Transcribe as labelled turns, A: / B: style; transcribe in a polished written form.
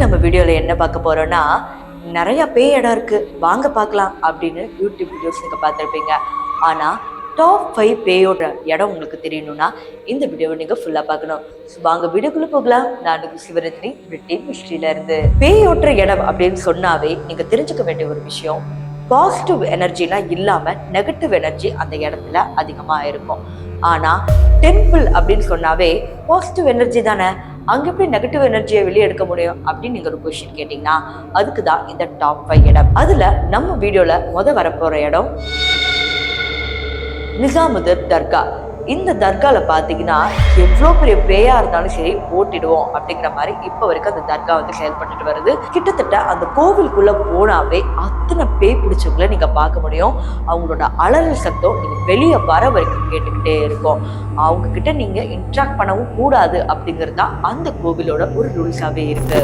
A: நம்ம வீடியோல என்ன பார்க்க போறோம்னா, நிறைய பேய் இடம் இருக்கு வாங்க பார்க்கலாம் அப்படின்னு யூடியூப் வீடியோஸ் நீங்க பார்த்துருப்பீங்க. ஆனா டாப் 5 பேயோட இடம் உங்களுக்கு தெரியணும்னா இந்த வீடியோவை நீங்க ஃபுல்லா பார்க்கணும். வாங்க வீடியோக்குள்ள போகலாம். நான் சிவரத்னி பிரிட்டிஷ் ஹிஸ்டரியில இருந்து. பேயோட்ட இடம் அப்படின்னு சொன்னாவே நீங்க தெரிஞ்சுக்க வேண்டிய ஒரு விஷயம், பாசிட்டிவ் எனர்ஜிலாம் இல்லாம நெகட்டிவ் எனர்ஜி அந்த இடத்துல அதிகமா இருக்கும். ஆனா டெம்பிள் அப்படின்னு சொன்னாவே பாசிட்டிவ் எனர்ஜி தானே, அங்க எப்படி நெகட்டிவ் எனர்ஜியை வெளியே எடுக்க முடியும் அப்படின்னு நீங்க ஒரு கொஸ்டின் கேட்டீங்கன்னா அதுக்கு தான் இந்த டாப் 5 இடம். அதுல நம்ம வீடியோல வரப்போற இடம் நிசாமுதீன் தர்கா. இந்த தர்கால பாத்தீங்கன்னா எவ்வளவு பெரிய பேயா இருந்தாலும் சரி ஓட்டிடுவோம் அப்படிங்கிற மாதிரி இப்ப வரைக்கும் அந்த தர்கா செயல்பட்டு வருது. கிட்டத்தட்ட அந்த கோவிலுக்குள்ள போனாவே அத்தனை பேய் பிடிச்சவங்களை நீங்க பார்க்க முடியும். அவங்களோட அலறல் சத்தம் நீங்க வெளியே வர வரைக்கும் கேட்டுக்கிட்டே இருக்கும். அவங்க கிட்ட நீங்க இன்ட்ராக்ட் பண்ணவும் கூடாது அப்படிங்கிறது தான் அந்த கோவிலோட ஒரு ரூல்ஸாவே இருக்கு.